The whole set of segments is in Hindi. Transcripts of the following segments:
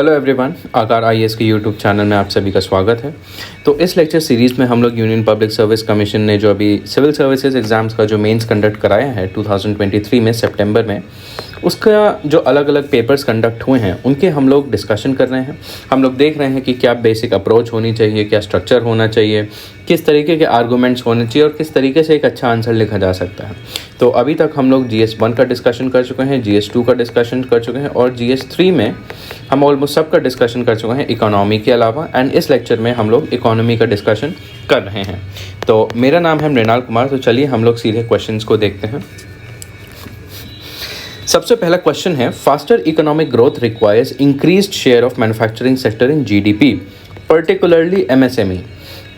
हेलो एवरीवन, आकार आईएएस के यूट्यूब चैनल में आप सभी का स्वागत है। तो इस लेक्चर सीरीज़ में हम लोग यूनियन पब्लिक सर्विस कमीशन ने जो अभी सिविल सर्विसेज एग्ज़ाम्स का जो मेंस कंडक्ट कराया है 2023 में सितंबर में, उसका जो अलग अलग पेपर्स कंडक्ट हुए हैं उनके हम लोग डिस्कशन कर रहे हैं। हम लोग देख रहे हैं कि क्या बेसिक अप्रोच होनी चाहिए, क्या स्ट्रक्चर होना चाहिए, किस तरीके के आर्गूमेंट्स होने चाहिए और किस तरीके से एक अच्छा आंसर लिखा जा सकता है। तो अभी तक हम लोग GS1 का डिस्कशन कर चुके हैं, GS2 का डिस्कशन कर चुके हैं और GS3 में हम ऑलमोस्ट सब का डिस्कशन कर चुके हैं इकोनॉमी के अलावा। एंड इस लेक्चर में हम लोग इकोनॉमी का डिस्कशन कर रहे हैं। तो मेरा नाम है मृणाल कुमार। तो चलिए हम लोग सीधे क्वेश्चंस को देखते हैं। सबसे पहला क्वेश्चन है, faster economic growth requires increased share of manufacturing sector in GDP, particularly MSME।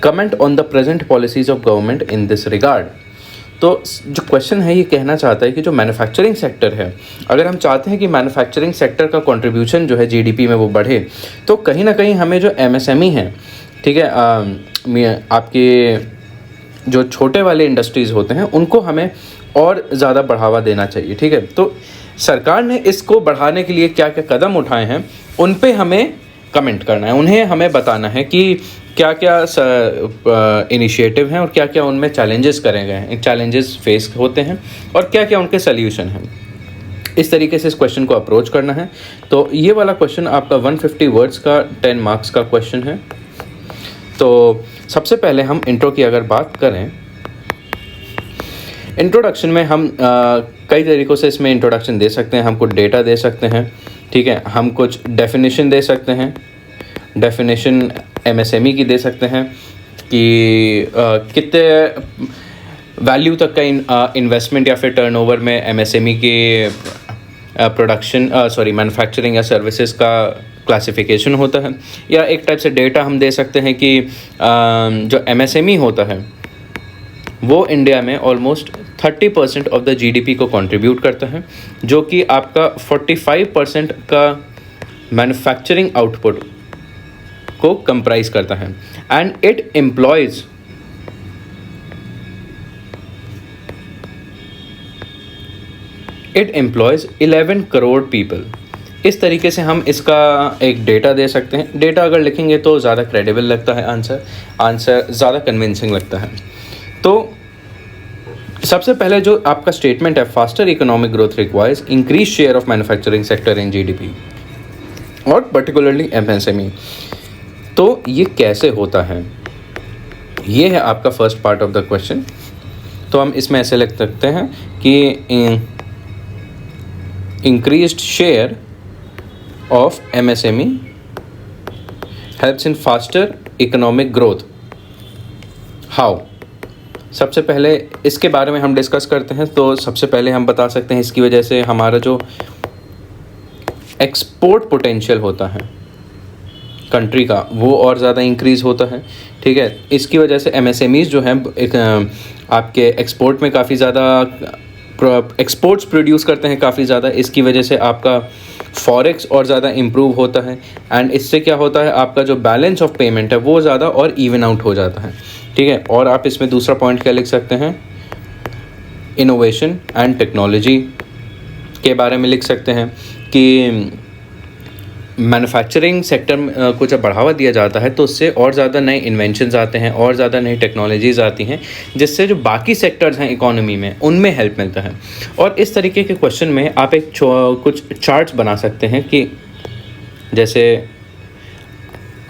Comment on the present policies of government in this regard. तो जो क्वेश्चन है ये कहना चाहता है कि जो मैन्युफैक्चरिंग सेक्टर है, अगर हम चाहते हैं कि मैन्युफैक्चरिंग सेक्टर का कंट्रीब्यूशन जो है GDP में वो बढ़े, तो कहीं ना कहीं हमें जो MSME है, ठीक है, आपके जो छोटे वाले इंडस्ट्रीज़ होते हैं उनको हमें और ज़्यादा बढ़ावा देना चाहिए। ठीक है, तो सरकार ने इसको बढ़ाने के लिए क्या क्या कदम उठाए हैं उन पे हमें कमेंट करना है, उन्हें हमें बताना है कि क्या क्या इनिशिएटिव हैं और क्या क्या उनमें चैलेंजेस करे गए हैं, चैलेंजेस फेस होते हैं और क्या क्या उनके सल्यूशन हैं। इस तरीके से इस क्वेश्चन को अप्रोच करना है। तो ये वाला क्वेश्चन आपका 150 वर्ड्स का 10 मार्क्स का क्वेश्चन है। तो सबसे पहले हम इंट्रो की अगर बात करें, इंट्रोडक्शन में हम कई तरीक़ों से इसमें इंट्रोडक्शन दे सकते हैं। हम कुछ डेटा दे सकते हैं, ठीक है, हम कुछ डेफिनेशन दे सकते हैं, डेफिनेशन MSME की दे सकते हैं कि कितने वैल्यू तक का इन्वेस्टमेंट या फिर टर्नओवर में MSME के मैन्युफैक्चरिंग या सर्विसेज का क्लासिफिकेशन होता है। या एक टाइप से डेटा हम दे सकते हैं कि जो MSME होता है वो इंडिया में ऑलमोस्ट 30% ऑफ द GDP को कंट्रीब्यूट करता है, जो कि आपका 45% का मैन्युफैक्चरिंग आउटपुट को कंप्राइज करता है। And it employees it employees 11 crore people. इस तरीके से हम इसका एक डेटा दे सकते हैं। डेटा अगर लिखेंगे तो ज़्यादा क्रेडिबल लगता है, आंसर ज़्यादा कन्विंसिंग लगता है। तो सबसे पहले जो आपका स्टेटमेंट है, faster economic growth requires increase share of manufacturing sector in GDP और पर्टिकुलरली MSME। तो ये कैसे होता है, ये है आपका first part of the question. तो हम इसमें ऐसे लिख सकते हैं कि increased share of MSME helps in faster economic growth. How? सबसे पहले इसके बारे में हम डिस्कस करते हैं। तो सबसे पहले हम बता सकते हैं इसकी वजह से हमारा जो एक्सपोर्ट पोटेंशियल होता है कंट्री का वो और ज़्यादा इंक्रीज़ होता है। ठीक है, इसकी वजह से MSMEs जो हैं आपके एक्सपोर्ट में काफ़ी ज़्यादा एक्सपोर्ट्स प्रोड्यूस करते हैं काफ़ी ज़्यादा। इसकी वजह से आपका फॉरेक्स और ज़्यादा इम्प्रूव होता है एंड इससे क्या होता है, आपका जो बैलेंस ऑफ पेमेंट है वो ज़्यादा और इवन आउट हो जाता है। ठीक है, और आप इसमें दूसरा पॉइंट क्या लिख सकते हैं, इनोवेशन एंड टेक्नोलॉजी के बारे में लिख सकते हैं कि मैन्युफैक्चरिंग सेक्टर को जब बढ़ावा दिया जाता है तो उससे और ज़्यादा नए इन्वेंशंस आते हैं और ज़्यादा नई टेक्नोलॉजीज़ आती हैं, जिससे जो बाकी सेक्टर्स हैं इकोनॉमी में उनमें हेल्प मिलता है। और इस तरीके के क्वेश्चन में आप एक कुछ चार्ट्स बना सकते हैं कि जैसे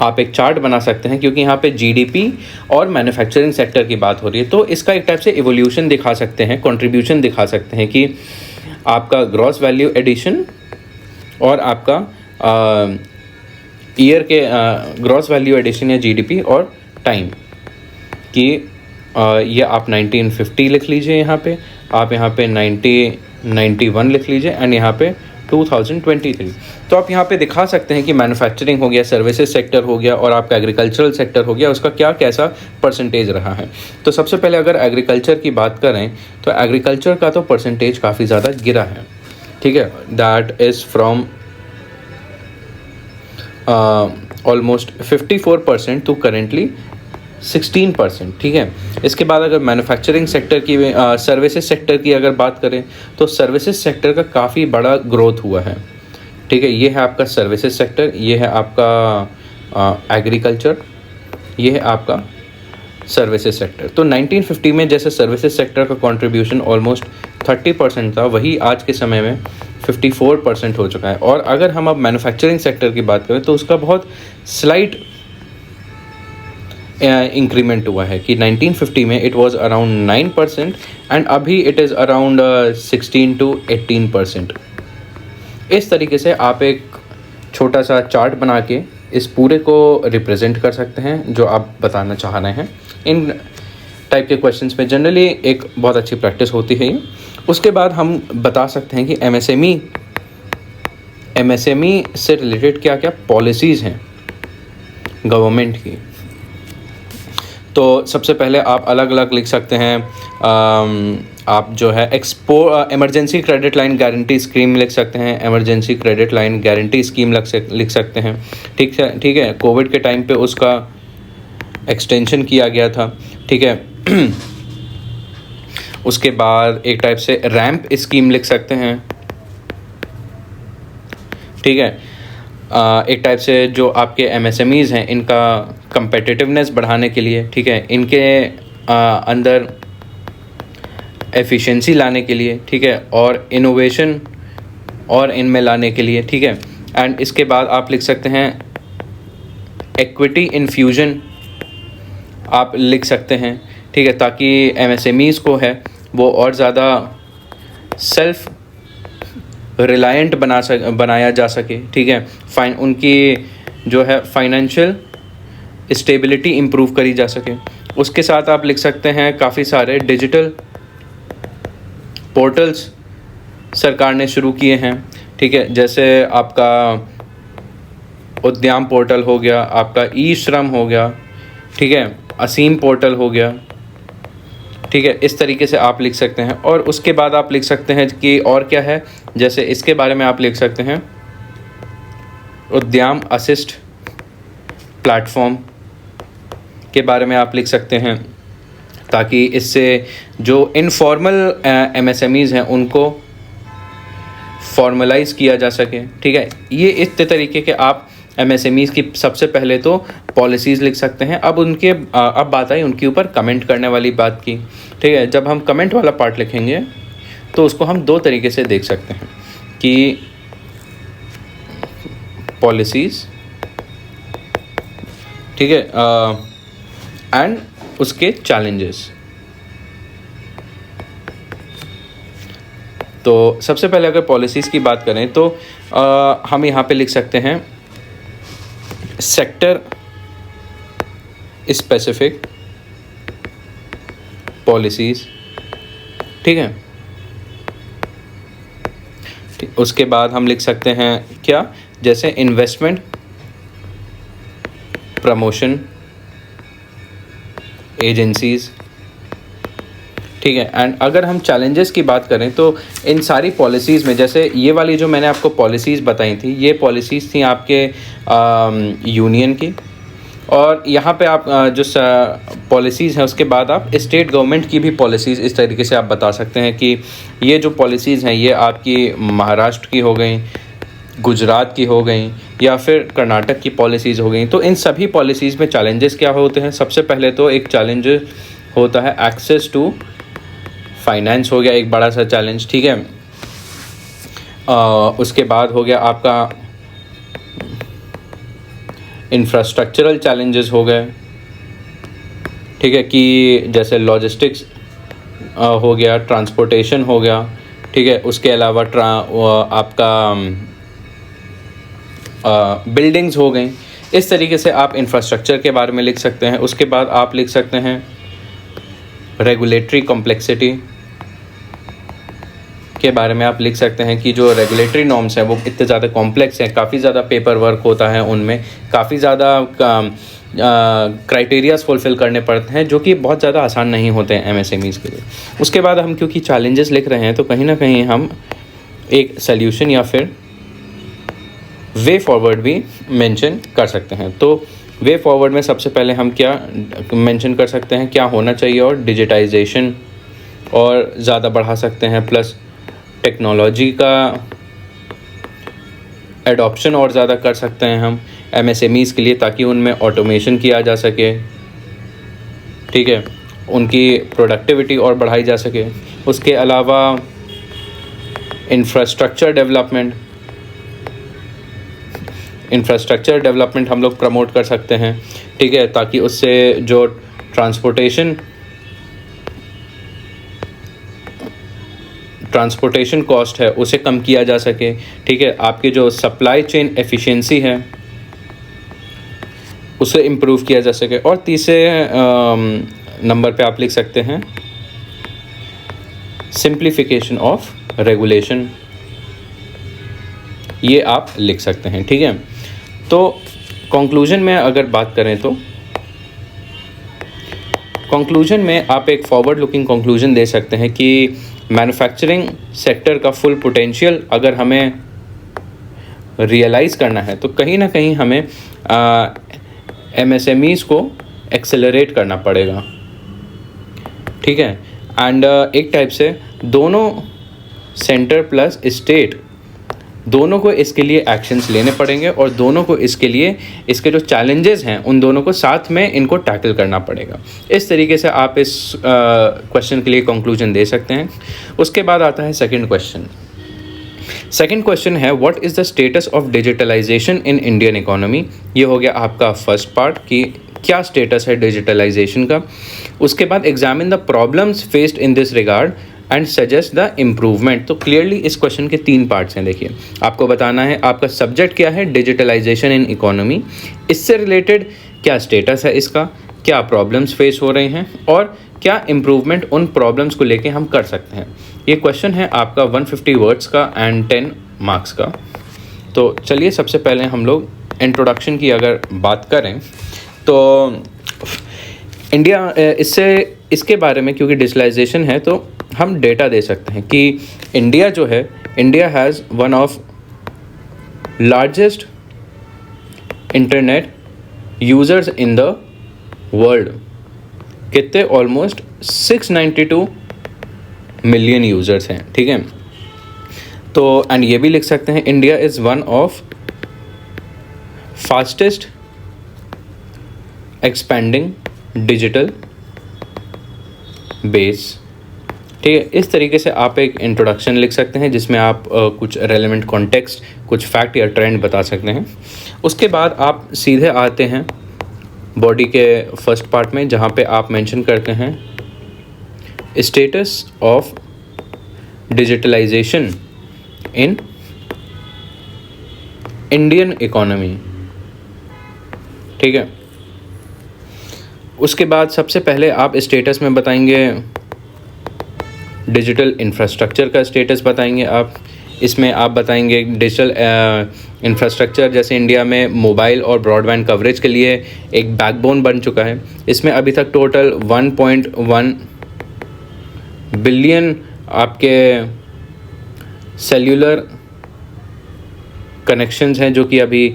आप एक चार्ट बना सकते हैं, क्योंकि यहाँ पे GDP और मैन्युफैक्चरिंग सेक्टर की बात हो रही है। तो इसका एक टाइप से इवोल्यूशन दिखा सकते हैं, कंट्रीब्यूशन दिखा सकते हैं कि आपका ग्रॉस वैल्यू एडिशन और आपका ईयर के ग्रॉस वैल्यू एडिशन या GDP और टाइम कि ये आप 1950 लिख लीजिए, यहाँ पे आप यहाँ पे 1991 लिख लीजिए एंड यहाँ पे 2023। तो आप यहाँ पे दिखा सकते हैं कि मैन्युफैक्चरिंग हो गया, सर्विसेज सेक्टर हो गया और आपका एग्रीकल्चरल सेक्टर हो गया, उसका क्या कैसा परसेंटेज रहा है। तो सबसे पहले अगर एग्रीकल्चर की बात करें तो एग्रीकल्चर का तो परसेंटेज काफ़ी ज़्यादा गिरा है। ठीक है, that is from almost 54% to currently 16%। ठीक है, इसके बाद अगर मैन्युफैक्चरिंग सेक्टर की सर्विसेज सेक्टर की अगर बात करें तो सर्विसेज सेक्टर का काफ़ी बड़ा ग्रोथ हुआ है। ठीक है, ये है आपका सर्विसेज सेक्टर, ये है आपका एग्रीकल्चर, ये है आपका सर्विसेज सेक्टर। तो 1950 में जैसे सर्विसेज सेक्टर का कंट्रीब्यूशन ऑलमोस्ट 30% था, वही आज के समय में 54% हो चुका है। और अगर हम अब मैन्युफैक्चरिंग सेक्टर की बात करें तो उसका बहुत स्लाइट इंक्रीमेंट हुआ है कि 1950 में इट वाज अराउंड 9% एंड अभी इट इज़ अराउंड 16 to 18%। इस तरीके से आप एक छोटा सा चार्ट बना के इस पूरे को रिप्रेजेंट कर सकते हैं जो आप बताना चाह रहे हैं। इन टाइप के क्वेश्चंस में जनरली एक बहुत अच्छी प्रैक्टिस होती है। उसके बाद हम बता सकते हैं कि एमएसएमई से रिलेटेड क्या क्या पॉलिसीज़ हैं गवर्नमेंट की। तो सबसे पहले आप अलग अलग लिख सकते हैं। आप जो है emergency credit line guarantee scheme लिख सकते हैं, emergency credit line guarantee scheme लिख सकते हैं। ठीक है, कोविड के टाइम पे उसका एक्सटेंशन किया गया था। ठीक है उसके बाद एक टाइप से रैंप स्कीम लिख सकते हैं। ठीक है, एक टाइप से जो आपके एमएसएमईज़ हैं इनका कंपेटिटिवनेस बढ़ाने के लिए, ठीक है, इनके अंदर एफिशिएंसी लाने के लिए, ठीक है, और इनोवेशन और इनमें लाने के लिए। ठीक है, एंड इसके बाद आप लिख सकते हैं इक्विटी इन्फ्यूजन आप लिख सकते हैं। ठीक है, ताकि एमएसएमईज़ को है वो और ज़्यादा सेल्फ रिलायंट बनाया जा सके। ठीक है, उनकी जो है फाइनेंशियल स्टेबिलिटी इम्प्रूव करी जा सके। उसके साथ आप लिख सकते हैं काफ़ी सारे डिजिटल पोर्टल्स सरकार ने शुरू किए हैं। ठीक है, जैसे आपका उद्यम पोर्टल हो गया, आपका ई श्रम हो गया, ठीक है, असीम पोर्टल हो गया। ठीक है, इस तरीके से आप लिख सकते हैं। और उसके बाद आप लिख सकते हैं कि और क्या है, जैसे इसके बारे में आप लिख सकते हैं उद्यम असिस्ट प्लेटफॉर्म के बारे में आप लिख सकते हैं, ताकि इससे जो इनफॉर्मल एमएसएमईज़ हैं उनको फॉर्मलाइज किया जा सके। ठीक है, ये इस तरीके के आप एमएसएमईज़ की सबसे पहले तो पॉलिसीज़ लिख सकते हैं। अब बात आई उनके ऊपर कमेंट करने वाली बात की। ठीक है, जब हम कमेंट वाला पार्ट लिखेंगे तो उसको हम दो तरीके से देख सकते हैं कि पॉलिसीज़, ठीक है, एंड उसके चैलेंजेस। तो सबसे पहले अगर पॉलिसीज़ की बात करें तो हम यहाँ पे लिख सकते हैं सेक्टर स्पेसिफिक पॉलिसीज़। ठीक है, उसके बाद हम लिख सकते हैं क्या, जैसे इन्वेस्टमेंट प्रमोशन एजेंसीज़। ठीक है, एंड अगर हम चैलेंजेस की बात करें तो इन सारी पॉलिसीज़ में, जैसे ये वाली जो मैंने आपको पॉलिसीज़ बताई थी, ये पॉलिसीज़ थी आपके यूनियन की। और यहाँ पे आप जो पॉलिसीज़ हैं उसके बाद आप स्टेट गवर्नमेंट की भी पॉलिसीज़ इस तरीके से आप बता सकते हैं कि ये जो पॉलिसीज़ हैं ये आपकी महाराष्ट्र की हो गई, गुजरात की हो गई, या फिर कर्नाटक की पॉलिसीज़ हो गई। तो इन सभी पॉलिसीज़ में चैलेंजेस क्या होते हैं? सबसे पहले तो एक चैलेंज होता है एक्सेस टू फाइनेंस, हो गया एक बड़ा सा चैलेंज। ठीक है, उसके बाद हो गया आपका इंफ्रास्ट्रक्चरल चैलेंजेस हो गए। ठीक है, कि जैसे लॉजिस्टिक्स हो गया, ट्रांसपोर्टेशन हो गया। ठीक है, उसके अलावा आपका बिल्डिंग्स हो गई। इस तरीके से आप इंफ्रास्ट्रक्चर के बारे में लिख सकते हैं। उसके बाद आप लिख सकते हैं रेगुलेटरी कॉम्प्लेक्सिटी के बारे में आप लिख सकते हैं कि जो रेगुलेटरी नॉर्म्स हैं वो इतने ज़्यादा कॉम्प्लेक्स हैं, काफ़ी ज़्यादा पेपर वर्क होता है उनमें, काफ़ी ज़्यादा क्राइटेरियाज फुलफ़िल करने पड़ते हैं जो कि बहुत ज़्यादा आसान नहीं होते हैं एमएसएमईज़ के लिए। उसके बाद हम क्योंकि चैलेंजेस लिख रहे हैं तो कहीं ना कहीं हम एक सल्यूशन या फिर वे फॉरवर्ड भी मेंशन कर सकते हैं। तो वे फॉरवर्ड में सबसे पहले हम क्या मेंशन कर सकते हैं, क्या होना चाहिए, और डिजिटाइजेशन और ज़्यादा बढ़ा सकते हैं, प्लस टेक्नोलॉजी का एडॉप्शन और ज़्यादा कर सकते हैं हम MSMEs के लिए, ताकि उनमें ऑटोमेशन किया जा सके, ठीक है, उनकी प्रोडक्टिविटी और बढ़ाई जा सके। उसके अलावा इंफ्रास्ट्रक्चर डेवलपमेंट हम लोग प्रमोट कर सकते हैं, ठीक है, ताकि उससे जो ट्रांसपोर्टेशन कॉस्ट है उसे कम किया जा सके, ठीक है। आपकी जो सप्लाई चेन एफिशिएंसी है उसे इम्प्रूव किया जा सके। और तीसरे नंबर पे आप लिख सकते हैं सिंप्लीफिकेशन ऑफ रेगुलेशन, ये आप लिख सकते हैं, ठीक है। तो कंक्लूजन में अगर बात करें तो कंक्लूजन में आप एक फॉरवर्ड लुकिंग कंक्लूजन दे सकते हैं कि मैन्युफैक्चरिंग सेक्टर का फुल पोटेंशियल अगर हमें रियलाइज़ करना है तो कहीं ना कहीं हमें MSMEs को एक्सेलरेट करना पड़ेगा, ठीक है। एंड एक टाइप से दोनों सेंटर प्लस स्टेट दोनों को इसके लिए एक्शंस लेने पड़ेंगे और दोनों को इसके लिए इसके जो चैलेंजेस हैं उन दोनों को साथ में इनको टैकल करना पड़ेगा। इस तरीके से आप इस क्वेश्चन के लिए कंक्लूजन दे सकते हैं। उसके बाद आता है सेकंड क्वेश्चन है what is the status of digitalisation in Indian economy. ये हो गया आपका फर्स्ट पार्ट कि क्या स्टेटस है डिजिटलाइजेशन का। उसके बाद examine the problems faced in this regard and suggest the improvement. तो क्लियरली इस क्वेश्चन के 3 पार्ट्स हैं। देखिए, आपको बताना है आपका सब्जेक्ट क्या है, डिजिटलाइजेशन इन इकोनॉमी, इससे रिलेटेड क्या स्टेटस है इसका, क्या प्रॉब्लम्स फेस हो रहे हैं और क्या इम्प्रूवमेंट उन प्रॉब्लम्स को लेके हम कर सकते हैं। ये क्वेश्चन है आपका 150 वर्ड्स का एंड 10 मार्क्स का। तो चलिए सबसे पहले हम लोग इंट्रोडक्शन की अगर बात करें तो इंडिया इसके बारे में, क्योंकि डिजिटलाइजेशन है तो हम डेटा दे सकते हैं कि इंडिया जो है, India has one of largest internet users in the world. कितने? ऑलमोस्ट 692 मिलियन यूज़र्स हैं, ठीक है। तो एंड ये भी लिख सकते हैं India is one of fastest expanding digital base, ठीक है। इस तरीके से आप एक इंट्रोडक्शन लिख सकते हैं जिसमें आप कुछ रेलेवेंट कॉन्टेक्स्ट, कुछ फैक्ट या ट्रेंड बता सकते हैं। उसके बाद आप सीधे आते हैं बॉडी के फर्स्ट पार्ट में, जहाँ पे आप मेंशन करते हैं status of digitalisation in Indian economy, ठीक है। उसके बाद सबसे पहले आप स्टेटस में बताएंगे डिजिटल इंफ्रास्ट्रक्चर का स्टेटस बताएंगे आप। इसमें आप बताएंगे डिजिटल इंफ्रास्ट्रक्चर जैसे इंडिया में मोबाइल और ब्रॉडबैंड कवरेज के लिए एक बैकबोन बन चुका है। इसमें अभी तक टोटल 1.1 बिलियन आपके सेल्यूलर कनेक्शंस हैं जो कि अभी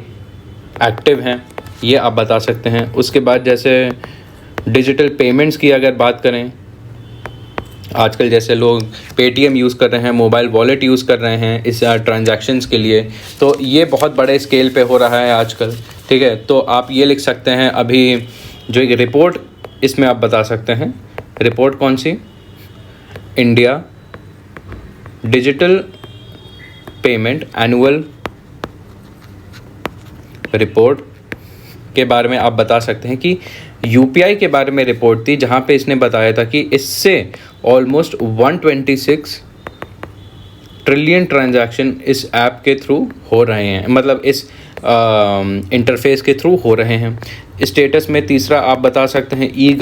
एक्टिव हैं, ये आप बता सकते हैं। उसके बाद जैसे डिजिटल पेमेंट्स की अगर बात करें, आजकल जैसे लोग पेटीएम यूज़ कर रहे हैं, मोबाइल वॉलेट यूज़ कर रहे हैं इस ट्रांजैक्शंस के लिए, तो ये बहुत बड़े स्केल पे हो रहा है आजकल, ठीक है। तो आप ये लिख सकते हैं अभी जो एक रिपोर्ट इसमें आप बता सकते हैं, रिपोर्ट कौन सी, India digital payment annual report के बारे में आप बता सकते हैं कि यूपीआई के बारे में रिपोर्ट थी जहाँ पे इसने बताया था कि इससे ऑलमोस्ट 126 ट्रिलियन ट्रांजैक्शन इस ऐप के थ्रू हो रहे हैं, मतलब इस इंटरफेस के थ्रू हो रहे हैं। स्टेटस में तीसरा आप बता सकते हैं ई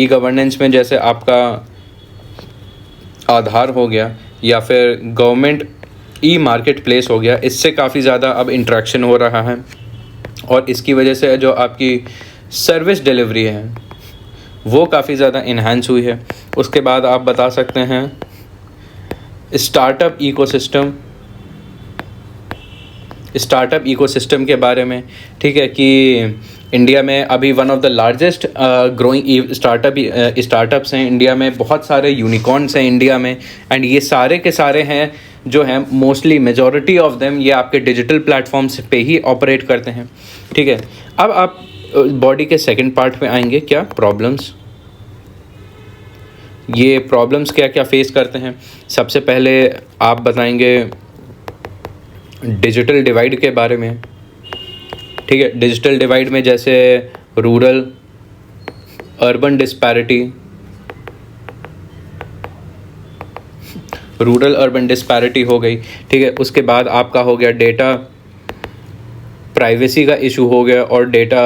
गवर्नेंस में जैसे आपका आधार हो गया या फिर गवर्नमेंट ई मार्केट प्लेस हो गया, इससे काफ़ी ज़्यादा अब इंटरेक्शन हो रहा है और इसकी वजह से जो आपकी सर्विस डिलीवरी है वो काफ़ी ज़्यादा इन्हांस हुई है। उसके बाद आप बता सकते हैं स्टार्टअप इकोसिस्टम के बारे में, ठीक है, कि इंडिया में अभी one of the largest growing startups हैं इंडिया में, बहुत सारे यूनिकॉर्न्स हैं इंडिया में एंड ये सारे के सारे हैं जो हैं मोस्टली मेजॉरिटी ऑफ देम ये आपके डिजिटल प्लेटफॉर्म्स पे ही ऑपरेट करते हैं। ठीक है, अब आप बॉडी के सेकंड पार्ट पे आएंगे, क्या प्रॉब्लम्स। ये प्रॉब्लम्स क्या क्या फेस करते हैं। सबसे पहले आप बताएंगे डिजिटल डिवाइड के बारे में। ठीक है, डिजिटल डिवाइड में जैसे rural urban disparity, rural urban disparity हो गई। ठीक है, उसके बाद आपका हो गया डेटा प्राइवेसी का इशू हो गया और डेटा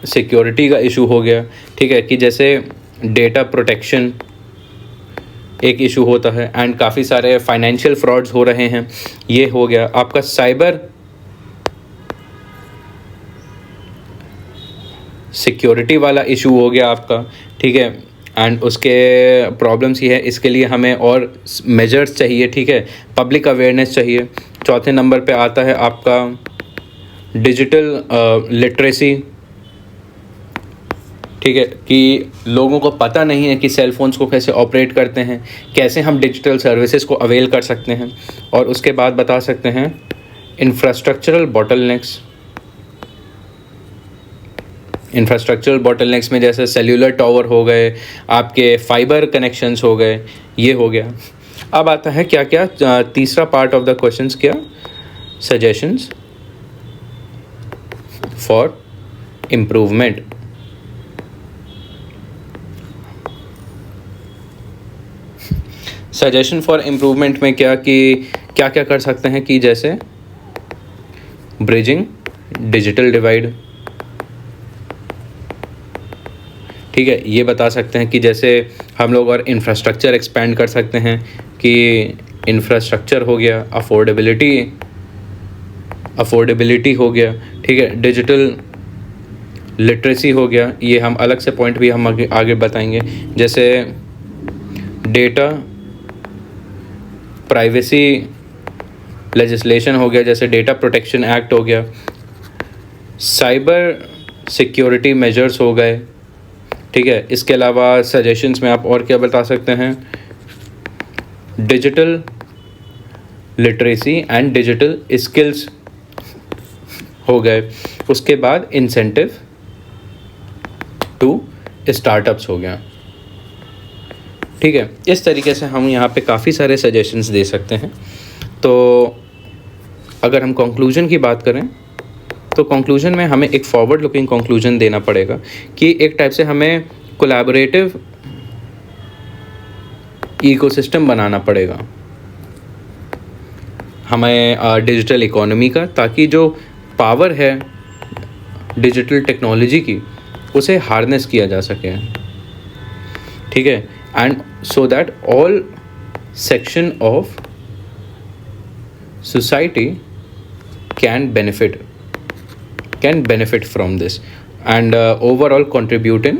सिक्योरिटी का इशू हो गया। ठीक है, कि जैसे डेटा प्रोटेक्शन एक इशू होता है एंड काफ़ी सारे फाइनेंशियल फ्रॉड्स हो रहे हैं, ये हो गया आपका साइबर सिक्योरिटी वाला इशू हो गया आपका। ठीक है, एंड उसके प्रॉब्लम्स ये है, इसके लिए हमें और मेजर्स चाहिए। ठीक है, पब्लिक अवेयरनेस चाहिए। चौथे नंबर पे आता है आपका डिजिटल लिटरेसी। ठीक है, कि लोगों को पता नहीं है कि सेल फोन्स को कैसे ऑपरेट करते हैं, कैसे हम डिजिटल सर्विसेज को अवेल कर सकते हैं। और उसके बाद बता सकते हैं इंफ्रास्ट्रक्चरल बॉटलनेक्स। इंफ्रास्ट्रक्चरल बॉटलनेक्स में जैसे सेल्यूलर टावर हो गए, आपके फाइबर कनेक्शंस हो गए, ये हो गया। अब आता है क्या क्या तीसरा पार्ट ऑफ द क्वेश्चंस, क्या suggestions for improvement. Suggestion for improvement में क्या कि क्या क्या कर सकते हैं, कि जैसे ब्रिजिंग डिजिटल डिवाइड। ठीक है, ये बता सकते हैं कि जैसे हम लोग और इंफ्रास्ट्रक्चर एक्सपेंड कर सकते हैं, कि इंफ्रास्ट्रक्चर हो गया, अफोर्डेबिलिटी हो गया। ठीक है, डिजिटल लिटरेसी हो गया, ये हम अलग से पॉइंट भी हम आगे बताएंगे। जैसे डेटा प्राइवेसी लेजिस्लेशन हो गया, जैसे डेटा प्रोटेक्शन एक्ट हो गया, साइबर सिक्योरिटी मेजर्स हो गए। ठीक है, इसके अलावा सजेशंस में आप और क्या बता सकते हैं, digital literacy and digital skills हो गए। उसके बाद इंसेंटिव टू स्टार्टअप्स हो गया। ठीक है, इस तरीके से हम यहाँ पे काफ़ी सारे सजेशंस दे सकते हैं। तो अगर हम कंक्लूजन की बात करें तो कंक्लूजन में हमें एक फॉरवर्ड लुकिंग कंक्लूजन देना पड़ेगा, कि एक टाइप से हमें कोलैबोरेटिव इकोसिस्टम बनाना पड़ेगा हमें डिजिटल इकोनॉमी का, ताकि जो पावर है डिजिटल टेक्नोलॉजी की उसे हार्नेस किया जा सके। ठीक है, and so that all section of society can benefit from this and overall contribute in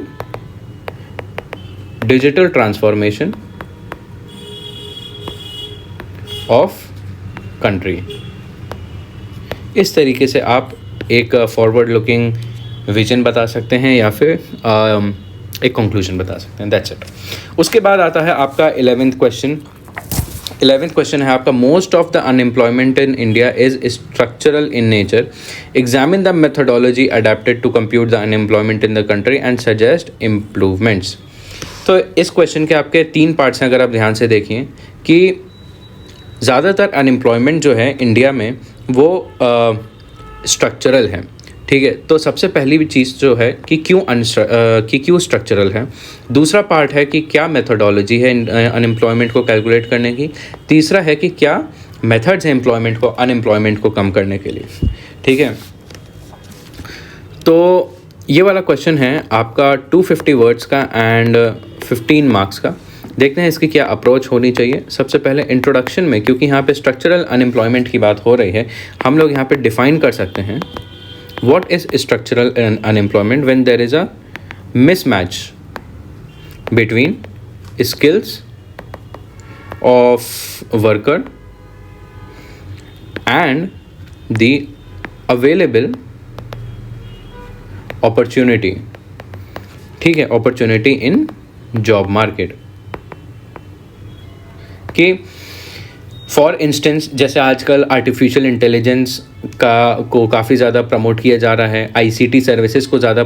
digital transformation of country। इस तरीके से आप एक फॉरवर्ड लुकिंग विजन बता सकते हैं या फिर एक कंक्लूजन बता सकते हैं। That's it. उसके बाद आता है आपका 11th क्वेश्चन। 11th क्वेश्चन है आपका, most of the unemployment in India is structural in nature, examine the methodology adapted to compute the unemployment in the country and suggest improvements. तो इस क्वेश्चन के आपके 3 पार्ट्स हैं, अगर आप ध्यान से देखिए, कि ज़्यादातर अनएम्प्लॉयमेंट जो है इंडिया में वो स्ट्रक्चरल है। ठीक है, तो सबसे पहली भी चीज़ जो है कि क्यों स्ट्रक्चरल है। दूसरा पार्ट है कि क्या मेथोडोलॉजी है अनएम्प्लॉयमेंट को कैलकुलेट करने की। तीसरा है कि क्या मेथड्स हैं अनएम्प्लॉयमेंट को कम करने के लिए। ठीक है, तो ये वाला क्वेश्चन है आपका 250 वर्ड्स का एंड 15 मार्क्स का। देखते हैं इसकी क्या अप्रोच होनी चाहिए। सबसे पहले इंट्रोडक्शन में, क्योंकि यहाँ पे स्ट्रक्चरल अनएम्प्लॉयमेंट की बात हो रही है, हम लोग यहाँ पे डिफ़ाइन कर सकते हैं what is structural unemployment when there is a mismatch between skills of worker and the available opportunity। ठीक है, opportunity in job market। कि फॉर इंस्टेंस जैसे आजकल आर्टिफिशियल इंटेलिजेंस को काफ़ी ज़्यादा प्रमोट किया जा रहा है, आईसीटी सर्विसेज को ज़्यादा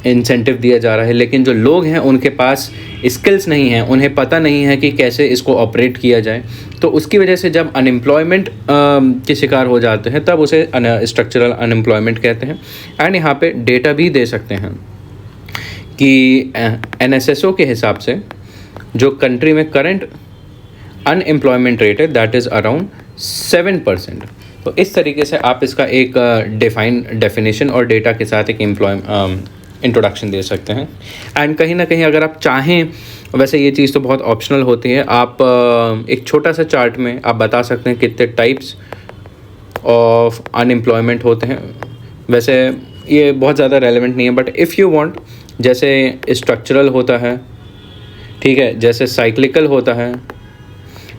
इंसेंटिव दिया जा रहा है, लेकिन जो लोग हैं उनके पास स्किल्स नहीं हैं, उन्हें पता नहीं है कि कैसे इसको ऑपरेट किया जाए। तो उसकी वजह से जब अनएम्प्लॉयमेंट के शिकार हो जाते हैं तब उसे स्ट्रक्चरल अनएम्प्लॉयमेंट कहते हैं। एंड यहाँ पे डेटा भी दे सकते हैं कि NSSO के हिसाब से जो कंट्री में करंट अनएम्प्लॉयमेंट रेट है दैट इज़ अराउंड 7%। तो इस तरीके से आप इसका एक डेफिनेशन और डेटा के साथ एक इंट्रोडक्शन दे सकते हैं। एंड कहीं ना कहीं अगर आप चाहें, वैसे ये चीज़ तो बहुत ऑप्शनल होती है, आप एक छोटा सा चार्ट में आप बता सकते हैं कितने टाइप्स ऑफ अनएम्प्लॉयमेंट होते हैं। वैसे ये बहुत ज़्यादा रेलेवेंट नहीं है, बट इफ़ यू वांट, जैसे स्ट्रक्चरल होता है, ठीक है, जैसे साइक्लिकल होता है,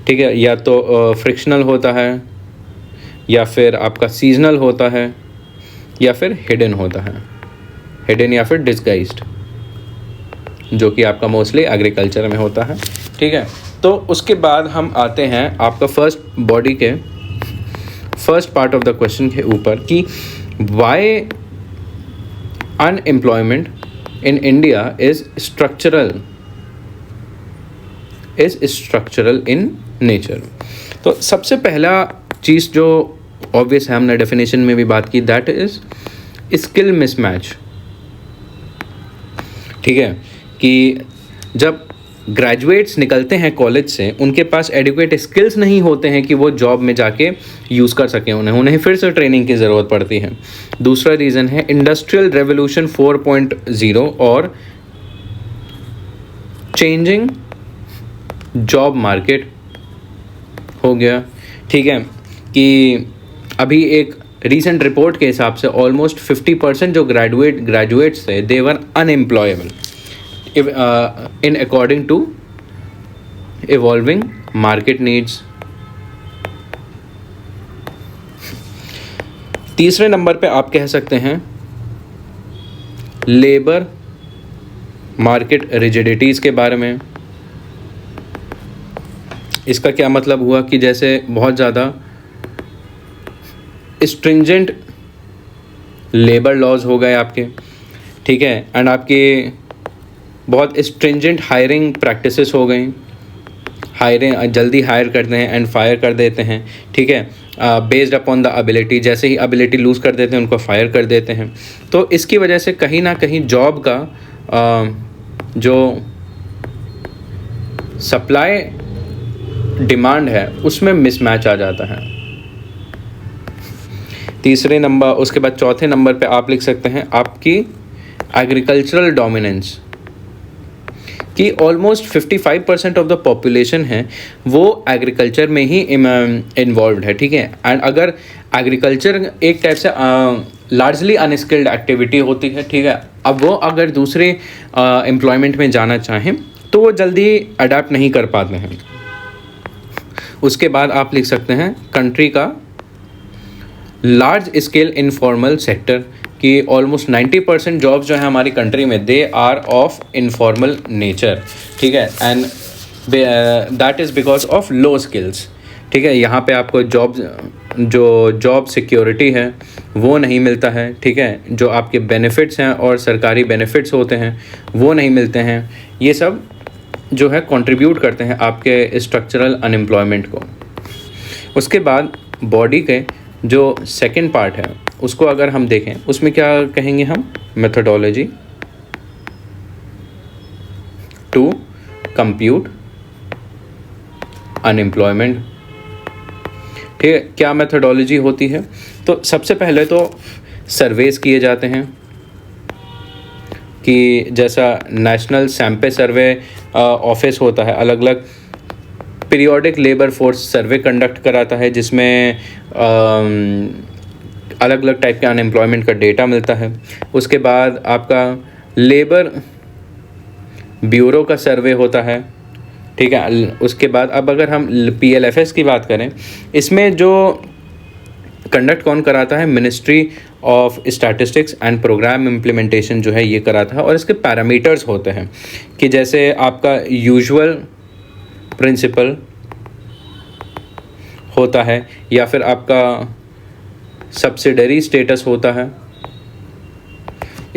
ठीक है, या तो फ्रिक्शनल होता है, या फिर आपका सीजनल होता है, या फिर हिडन होता है, हिडन या फिर डिस्गाइज्ड, जो कि आपका मोस्टली एग्रीकल्चर में होता है, ठीक है। तो उसके बाद हम आते हैं आपका फर्स्ट बॉडी के first part of the question के ऊपर कि why unemployment in India is structural in nature. तो सबसे पहला चीज़ जो ऑब्वियस है, हमने डेफिनेशन में भी बात की, दैट इज स्किल मिसमैच, ठीक है, कि जब ग्रेजुएट्स निकलते हैं कॉलेज से, उनके पास एडिक्वेट स्किल्स नहीं होते हैं कि वो जॉब में जाके यूज़ कर सकें, उन्हें फिर से ट्रेनिंग की ज़रूरत पड़ती है। दूसरा रीज़न है इंडस्ट्रियल रेवोल्यूशन 4.0 और चेंजिंग जॉब मार्केट हो गया, ठीक है, कि अभी एक रीसेंट रिपोर्ट के हिसाब से ऑलमोस्ट 50% जो ग्रेजुएट्स थे they were unemployable in according to evolving market needs. तीसरे नंबर पे आप कह सकते हैं लेबर मार्केट रिजिडिटीज़ के बारे में। इसका क्या मतलब हुआ कि जैसे बहुत ज़्यादा स्ट्रिंजेंट लेबर लॉज हो गए आपके, ठीक है, एंड आपके बहुत स्ट्रिंजेंट हायरिंग प्रैक्टिसेस हो गई, हायरिंग जल्दी हायर करते हैं एंड फायर कर देते हैं, ठीक है, बेस्ड अपॉन द एबिलिटी, जैसे ही एबिलिटी लूज़ कर देते हैं उनको फायर कर देते हैं। तो इसकी वजह से कहीं ना कहीं जॉब का जो सप्लाई डिमांड है उसमें मिसमैच आ जाता है। तीसरे नंबर, उसके बाद चौथे नंबर पे आप लिख सकते हैं आपकी एग्रीकल्चरल डोमिनेंस, कि ऑलमोस्ट 55% ऑफ द पॉपुलेशन है वो एग्रीकल्चर में ही इन्वॉल्व है, ठीक है। एंड अगर एग्रीकल्चर एक टाइप से लार्जली अनस्किल्ड एक्टिविटी होती है, ठीक है, अब वो अगर दूसरे एम्प्लॉयमेंट में जाना चाहें तो वो जल्दी अडेप्ट नहीं कर पाते हैं। उसके बाद आप लिख सकते हैं कंट्री का लार्ज स्केल इनफॉर्मल सेक्टर, कि ऑलमोस्ट 90% जॉब्स जो है हमारी कंट्री में they are of informal nature, ठीक है, and that is because of low skills, ठीक है। यहाँ पे आपको जॉब सिक्योरिटी है वो नहीं मिलता है, ठीक है, जो आपके बेनिफिट्स हैं और सरकारी बेनिफिट्स होते हैं वो नहीं मिलते हैं। ये सब जो है कंट्रीब्यूट करते हैं आपके स्ट्रक्चरल अनएम्प्लॉयमेंट को। उसके बाद बॉडी के जो सेकंड पार्ट है उसको अगर हम देखें, उसमें क्या कहेंगे हम, मेथोडोलॉजी टू कंप्यूट अनएम्प्लॉयमेंट, ठीक है। क्या मेथोडोलॉजी होती है, तो सबसे पहले तो सर्वेस किए जाते हैं, कि जैसा नेशनल सैंपल सर्वे ऑफिस होता है, अलग अलग periodic labour force survey conduct कराता है, जिसमें अलग अलग टाइप के अनएम्प्लॉयमेंट का डेटा मिलता है। उसके बाद आपका लेबर ब्यूरो का सर्वे होता है, ठीक है। उसके बाद अब अगर हम PLFS की बात करें, इसमें जो कंडक्ट कौन कराता है, ministry of statistics and programme implementation जो है ये कराता है। और इसके पैरामीटर्स होते हैं कि जैसे आपका यूजुअल प्रिंसिपल, होता है या फिर आपका सब्सिडरी स्टेटस होता है।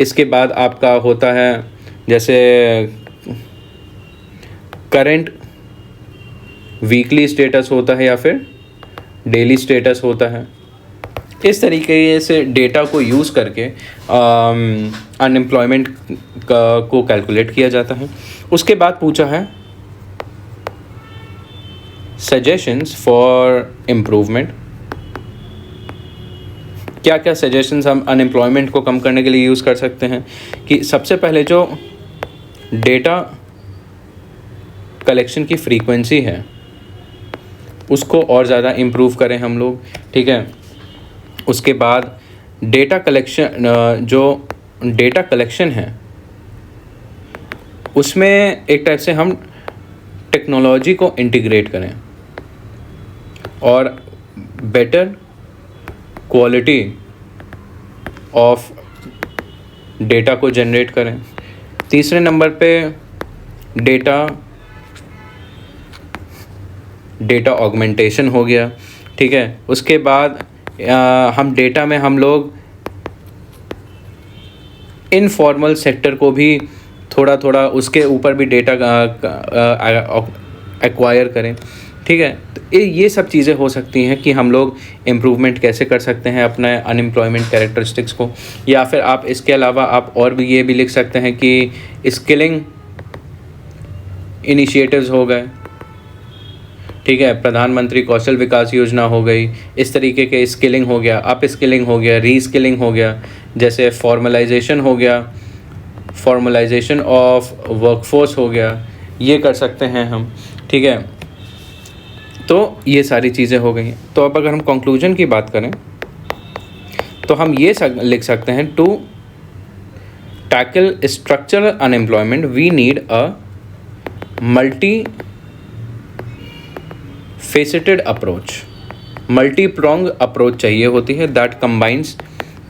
इसके बाद आपका होता है जैसे करंट वीकली स्टेटस होता है या फिर डेली स्टेटस होता है। इस तरीके से डेटा को यूज़ करके अनएम्प्लॉयमेंट को कैलकुलेट किया जाता है। उसके बाद पूछा है सजेशंस फॉर इम्प्रूवमेंट। क्या क्या सजेशंस हम अनएम्प्लॉयमेंट को कम करने के लिए यूज़ कर सकते हैं कि सबसे पहले जो डेटा कलेक्शन की फ्रीक्वेंसी है उसको और ज़्यादा इम्प्रूव करें हम लोग, ठीक है। उसके बाद डेटा कलेक्शन, जो डेटा कलेक्शन है उसमें एक टाइप से हम टेक्नोलॉजी को इंटीग्रेट करें और बेटर क्वालिटी ऑफ डेटा को जनरेट करें। तीसरे नंबर पे डेटा ऑगमेंटेशन हो गया, ठीक है। उसके बाद हम डेटा में हम लोग इनफॉर्मल सेक्टर को भी थोड़ा थोड़ा उसके ऊपर भी डेटा एक्वायर करें, ठीक है। तो ये सब चीज़ें हो सकती हैं कि हम लोग इम्प्रूवमेंट कैसे कर सकते हैं अपने अनएम्प्लॉयमेंट कैरेक्टरिस्टिक्स को। या फिर आप इसके अलावा आप और भी ये भी लिख सकते हैं कि स्किलिंग इनिशिएटिव्स हो गए, ठीक है। प्रधानमंत्री कौशल विकास योजना हो गई, इस तरीके के स्किलिंग हो गया, अप स्किलिंग हो गया, री स्किलिंग हो गया, जैसे फॉर्मलाइजेशन हो गया, फॉर्मलाइजेशन ऑफ वर्कफोर्स हो गया, ये कर सकते हैं हम, ठीक है। तो ये सारी चीज़ें हो गई। तो अब अगर हम कंक्लूजन की बात करें तो हम ये लिख सकते हैं to tackle structural unemployment we need a multi faceted approach, multi prong approach चाहिए होती है दैट कंबाइंस।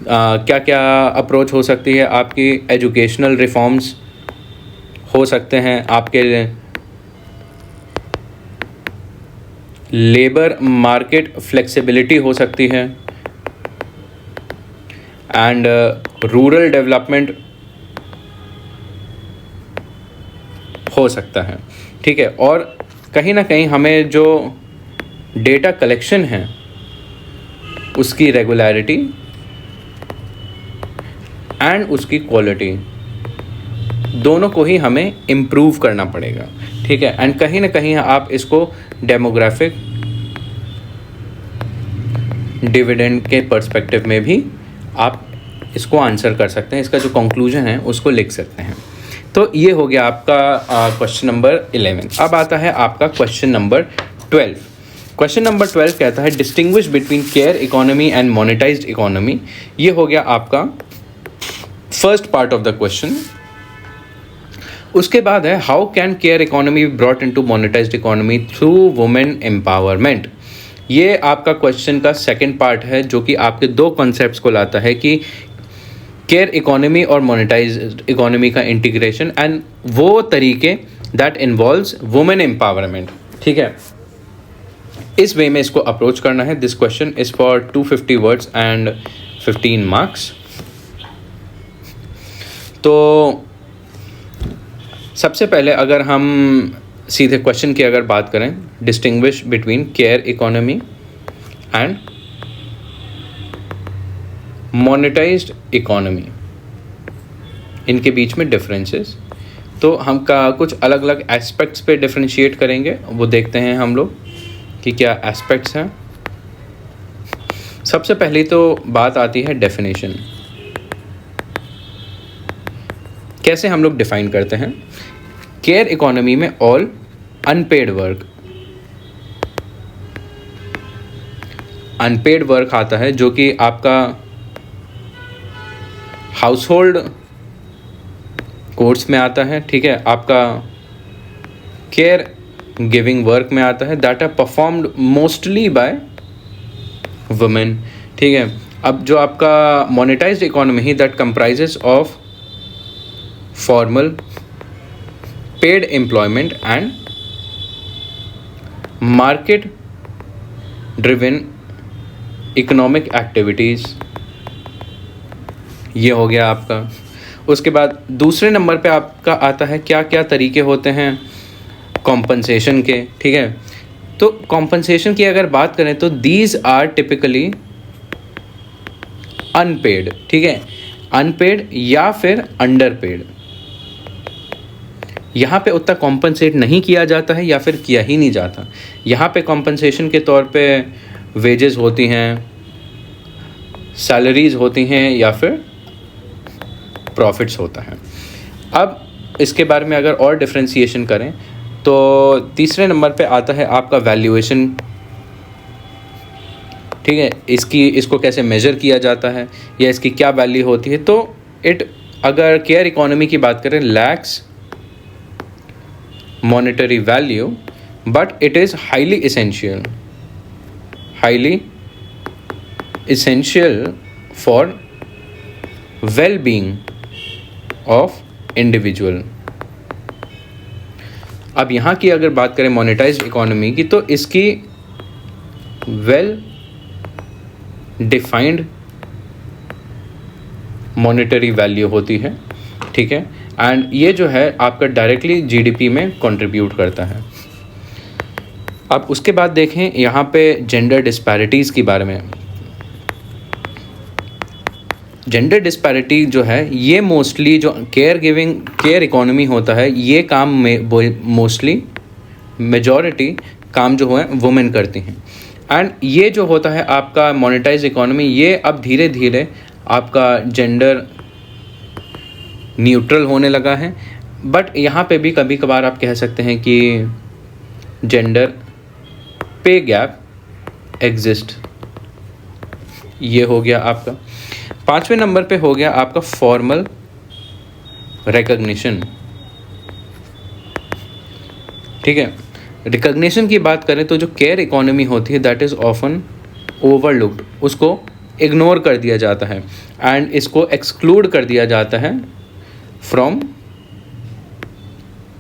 क्या क्या अप्रोच हो सकती है आपकी? एजुकेशनल रिफॉर्म्स हो सकते हैं, आपके लेबर मार्केट फ्लेक्सिबिलिटी हो सकती है, एंड रूरल डेवलपमेंट हो सकता है, ठीक है। और कहीं ना कहीं हमें जो डेटा कलेक्शन है उसकी रेगुलरिटी एंड उसकी क्वालिटी दोनों को ही हमें इम्प्रूव करना पड़ेगा, ठीक है। एंड कहीं ना कहीं आप इसको डेमोग्राफिक डिविडेंड के पर्सपेक्टिव में भी आप इसको आंसर कर सकते हैं, इसका जो कंक्लूजन है उसको लिख सकते हैं। तो ये हो गया आपका क्वेश्चन नंबर 11। अब आता है आपका क्वेश्चन नंबर 12। क्वेश्चन नंबर 12 कहता है distinguish between care economy and monetised economy. ये हो गया आपका first part of the question. उसके बाद है how can care economy be brought into monetised economy through women empowerment. ये आपका क्वेश्चन का सेकंड पार्ट है जो कि आपके दो कॉन्सेप्ट्स को लाता है कि केयर इकोनॉमी और मोनेटाइज्ड इकोनॉमी का इंटीग्रेशन एंड वो तरीके दैट इन्वॉल्व्स वुमेन एम्पावरमेंट, ठीक है। इस वे में इसको अप्रोच करना है। This question is for 250 words and 15 marks. तो सबसे पहले अगर हम सीधे क्वेश्चन की अगर बात करें, distinguish between care economy and monetised economy, इनके बीच में डिफरेंसेस, तो हम का कुछ अलग अलग एस्पेक्ट्स पे डिफरेंशिएट करेंगे, वो देखते हैं हम लोग कि क्या एस्पेक्ट्स हैं। सबसे पहले तो बात आती है डेफिनेशन। कैसे हम लोग डिफाइन करते हैं? केयर इकोनॉमी में all unpaid work, unpaid work आता है जो कि आपका हाउस होल्ड कोर्स में आता है, ठीक है। आपका केयर गिविंग वर्क में आता है that are performed mostly by women, ठीक है। अब जो आपका मोनेटाइज्ड इकोनॉमी ही that comprises of formal paid employment and market driven economic activities, ये हो गया आपका। उसके बाद दूसरे नंबर पे आपका आता है क्या क्या तरीके होते हैं कॉम्पनसेशन के, ठीक है। तो कॉम्पनसेशन की अगर बात करें तो दीज आर टिपिकली अनपेड, ठीक है, अनपेड या फिर अंडरपेड। यहाँ पे उतना कॉम्पनसेट नहीं किया जाता है या फिर किया ही नहीं जाता। यहाँ पे कॉम्पनसेशन के तौर पे वेजेस होती हैं, सैलरीज होती हैं या फिर प्रॉफिट्स होता है। अब इसके बारे में अगर और डिफ्रेंशिएशन करें तो तीसरे नंबर पे आता है आपका वैल्यूएशन, ठीक है। इसको कैसे मेजर किया जाता है या इसकी क्या वैल्यू होती है। तो अगर केयर इकोनॉमी की बात करें, lakhs monetary value but it is highly essential for well-being of individual। अब यहाँ की अगर बात करें मोनेटाइज्ड इकोनॉमी की, तो इसकी वेल डिफाइंड मॉनेटरी वैल्यू होती है, ठीक है। एंड ये जो है आपका डायरेक्टली जीडीपी में कंट्रीब्यूट करता है। अब उसके बाद देखें यहाँ पे जेंडर डिस्पैरिटीज़ के बारे में। जेंडर डिस्पैरिटी जो है ये मोस्टली जो केयर इकोनॉमी होता है, ये काम में मोस्टली मेजॉरिटी काम जो है वुमेन करती हैं। एंड ये जो होता है आपका मोनेटाइज इकोनॉमी, ये अब धीरे धीरे आपका जेंडर न्यूट्रल होने लगा है। बट यहाँ पे भी कभी कभार आप कह सकते हैं कि जेंडर पे गैप एग्जिस्ट। ये हो गया आपका। पांचवें नंबर पे हो गया आपका फॉर्मल रिकॉग्निशन, ठीक है। रिकॉग्निशन की बात करें तो जो केयर इकोनॉमी होती है दैट इज़ ऑफन ओवरलुक्ड, उसको इग्नोर कर दिया जाता है एंड इसको एक्सक्लूड कर दिया जाता है from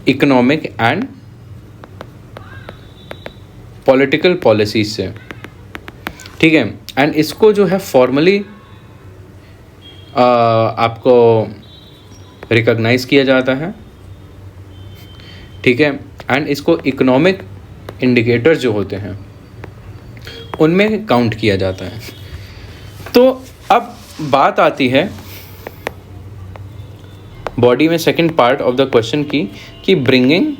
economic and political policies से, ठीक है। एंड इसको जो है फॉर्मली आपको रिकॉग्नाइज किया जाता है, ठीक है। एंड इसको इकोनॉमिक इंडिकेटर्स जो होते हैं उनमें काउंट किया जाता है। तो अब बात आती है बॉडी में second part of the question की कि ब्रिंगिंग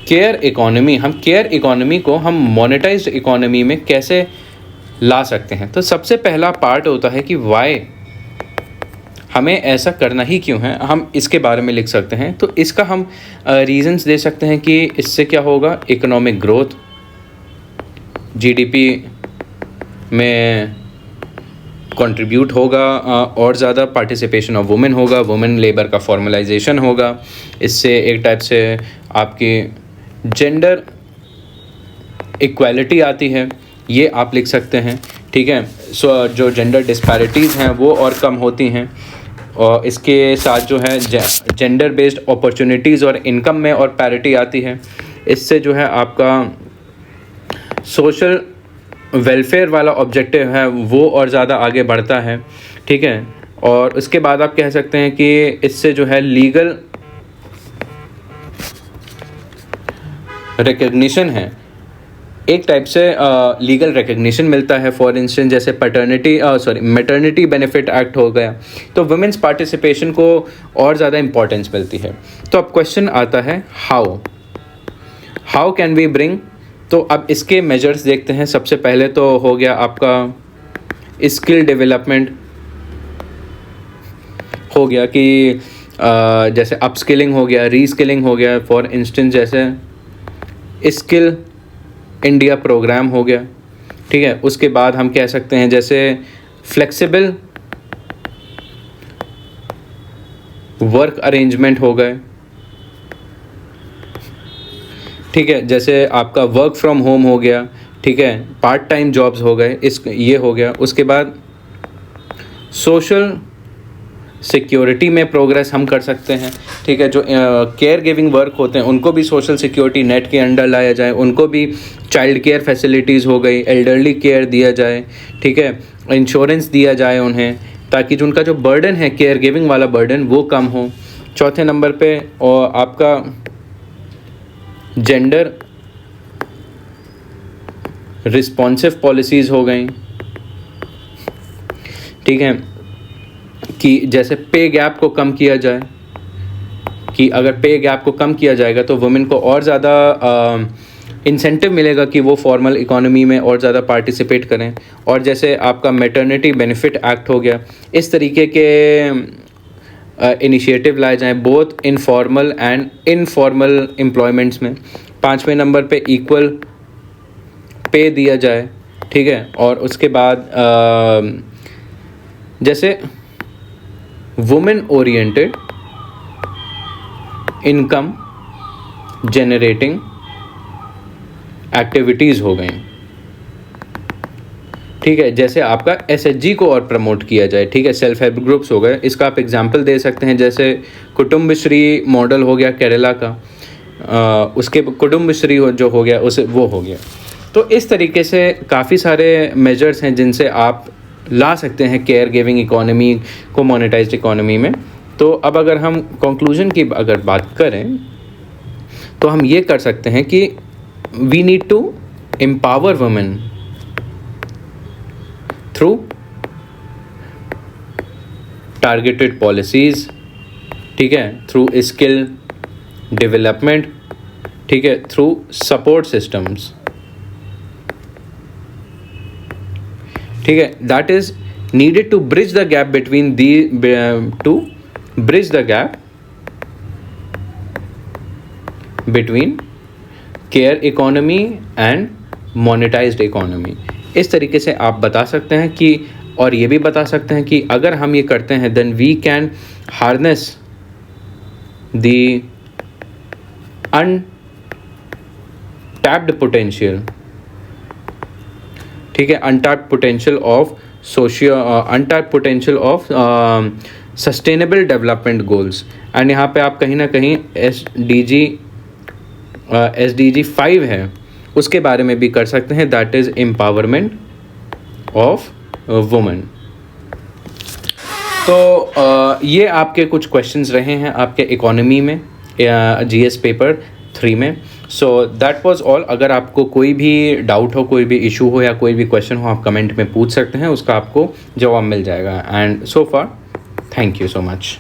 केयर इकोनॉमी, हम केयर इकोनॉमी को हम मोनेटाइज्ड इकोनॉमी में कैसे ला सकते हैं। तो सबसे पहला पार्ट होता है कि वाई, हमें ऐसा करना ही क्यों है, हम इसके बारे में लिख सकते हैं। तो इसका हम रीजंस दे सकते हैं कि इससे क्या होगा, इकोनॉमिक ग्रोथ, जीडीपी में कंट्रीब्यूट होगा, और ज़्यादा पार्टिसिपेशन ऑफ वुमेन होगा, वुमेन लेबर का फॉर्मलाइजेशन होगा। इससे एक टाइप से आपकी जेंडर इक्वालिटी आती है, ये आप लिख सकते हैं, ठीक है। सो जो जेंडर डिस्पैरिटीज़ हैं वो और कम होती हैं, और इसके साथ जो है जेंडर बेस्ड अपॉर्चुनिटीज़ और इनकम में और पैरिटी आती है। इससे जो है आपका सोशल वेलफेयर वाला ऑब्जेक्टिव है वो और ज़्यादा आगे बढ़ता है, ठीक है। और उसके बाद आप कह सकते हैं कि इससे जो है लीगल रिकग्निशन है, एक टाइप से लीगल रिकग्निशन मिलता है। फॉर इंस्टेंस जैसे मैटरनिटी बेनिफिट एक्ट हो गया, तो वुमेन्स पार्टिसिपेशन को और ज़्यादा इम्पोर्टेंस मिलती है। तो अब क्वेश्चन आता है हाउ कैन वी ब्रिंग। तो अब इसके मेजर्स देखते हैं। सबसे पहले तो हो गया आपका स्किल डेवलपमेंट, हो गया कि जैसे अपस्किलिंग हो गया, रीस्किलिंग हो गया। फॉर इंस्टेंस जैसे स्किल इंडिया प्रोग्राम हो गया, ठीक है। उसके बाद हम कह सकते हैं जैसे फ्लेक्सिबल वर्क अरेंजमेंट हो गए, ठीक है। जैसे आपका वर्क फ्रॉम होम हो गया, ठीक है, पार्ट टाइम जॉब्स हो गए, ये हो गया। उसके बाद सोशल सिक्योरिटी में प्रोग्रेस हम कर सकते हैं, ठीक है। जो केयर गिविंग वर्क होते हैं उनको भी सोशल सिक्योरिटी नेट के अंडर लाया जाए, उनको भी चाइल्ड केयर फैसिलिटीज़ हो गई, एल्डरली केयर दिया जाए, ठीक है, इंश्योरेंस दिया जाए उन्हें, ताकि जो उनका जो बर्डन है केयर गिविंग वाला बर्डन वो कम हो। चौथे नंबर पे और आपका जेंडर रिस्पॉन्सिव पॉलिसीज़ हो गई, ठीक है, कि जैसे पे गैप को कम किया जाए, कि अगर पे गैप को कम किया जाएगा तो वुमेन को और ज़्यादा इंसेंटिव मिलेगा कि वो फॉर्मल इकोनॉमी में और ज़्यादा पार्टिसिपेट करें। और जैसे आपका मैटरनिटी बेनिफिट एक्ट हो गया, इस तरीके के इनिशिएटिव लाए जाएं both informal and informal employments में। पाँचवें नंबर पे इक्वल पे दिया जाए, ठीक है। और उसके बाद जैसे women oriented income generating activities हो गई, ठीक है। जैसे आपका एसएचजी को और प्रमोट किया जाए, ठीक है, सेल्फ हेल्प ग्रुप्स हो गए। इसका आप एग्जांपल दे सकते हैं, जैसे कुटुम्बश्री मॉडल हो गया केरला का, उसके कुटुम्बश्री जो हो गया उसे वो हो गया। तो इस तरीके से काफ़ी सारे मेजर्स हैं जिनसे आप ला सकते हैं केयर गिविंग इकोनॉमी को मोनेटाइज्ड इकोनॉमी में। तो अब अगर हम कंक्लूजन की अगर बात करें तो हम ये कर सकते हैं कि we need to empower women through targeted policies, ठीक है, थ्रू स्किल डेवलपमेंट, ठीक है, थ्रू सपोर्ट सिस्टम्स, ठीक है, that is needed to bridge the gap between between care economy and monetised economy. इस तरीके से आप बता सकते हैं कि, और ये भी बता सकते हैं कि अगर हम ये करते हैं then we can harness the untapped potential, ठीक है, untapped potential of sustainable development goals. And यहाँ पे आप कहीं ना कहीं SDG 5 है उसके बारे में भी कर सकते हैं, that is empowerment of women. तो ये आपके कुछ क्वेश्चंस रहे हैं आपके इकोनॉमी में GS पेपर 3 में। So that was all. अगर आपको कोई भी डाउट हो, कोई भी इशू हो या कोई भी क्वेश्चन हो, आप कमेंट में पूछ सकते हैं, उसका आपको जवाब मिल जाएगा। And so far thank you so much.